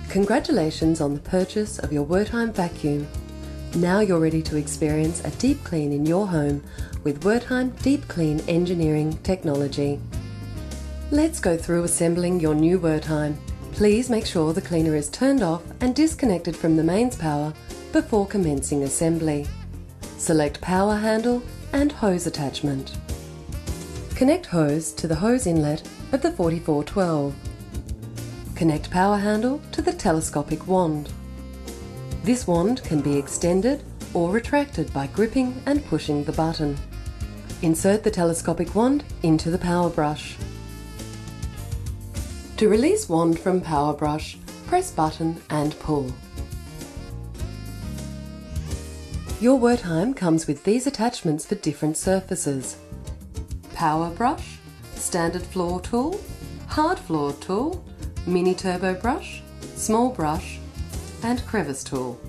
Congratulations on the purchase of your Wertheim vacuum. Now you're ready to experience a deep clean in your home with Wertheim Deep Clean Engineering technology. Let's go through assembling your new Wertheim. Please make sure the cleaner is turned off and disconnected from the mains power before commencing assembly. Select power handle and hose attachment. Connect hose to the hose inlet of the 4412. Connect power handle to the telescopic wand. This wand can be extended or retracted by gripping and pushing the button. Insert the telescopic wand into the power brush. To release wand from power brush, press button and pull. Your Wertheim comes with these attachments for different surfaces: power brush, standard floor tool, hard floor tool, mini turbo brush, small brush, and crevice tool.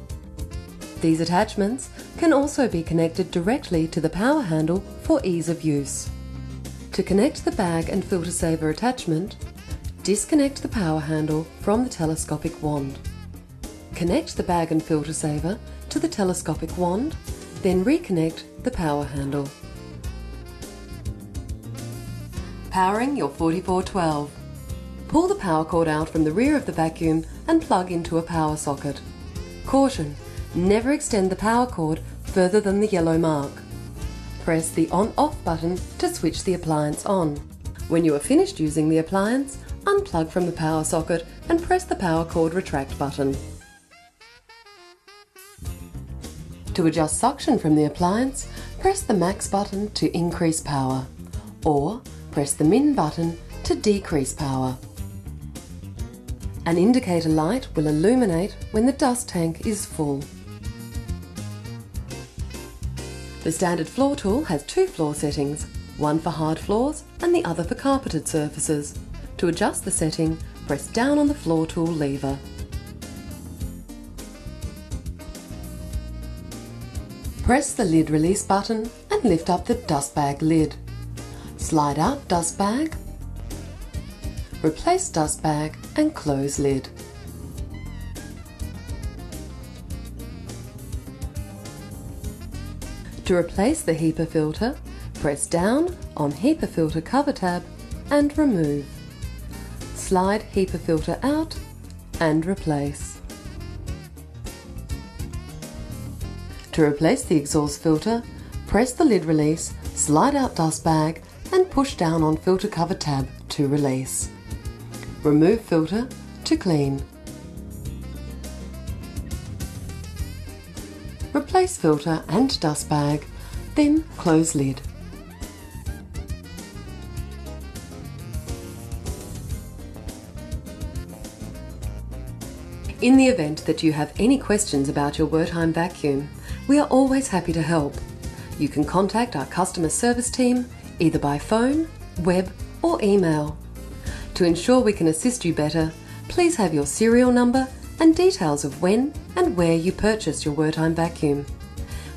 These attachments can also be connected directly to the power handle for ease of use. To connect the bag and filter saver attachment, disconnect the power handle from the telescopic wand. Connect the bag and filter saver to the telescopic wand, then reconnect the power handle. Powering your 4412. Pull the power cord out from the rear of the vacuum and plug into a power socket. Caution: never extend the power cord further than the yellow mark. Press the on-off button to switch the appliance on. When you are finished using the appliance, unplug from the power socket and press the power cord retract button. To adjust suction from the appliance, press the max button to increase power, or press the min button to decrease power. An indicator light will illuminate when the dust tank is full. The standard floor tool has two floor settings, one for hard floors and the other for carpeted surfaces. To adjust the setting, press down on the floor tool lever. Press the lid release button and lift up the dust bag lid. Slide out dust bag, replace dust bag and close lid. To replace the HEPA filter, press down on HEPA filter cover tab and remove. Slide HEPA filter out and replace. To replace the exhaust filter, press the lid release, slide out dust bag and push down on filter cover tab to release. Remove filter to clean. Replace filter and dust bag, then close lid. In the event that you have any questions about your Wertheim vacuum, we are always happy to help. You can contact our customer service team either by phone, web or email. To ensure we can assist you better, please have your serial number and details of when and where you purchased your Wertheim vacuum.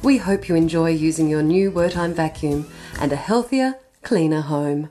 We hope you enjoy using your new Wertheim vacuum and a healthier, cleaner home.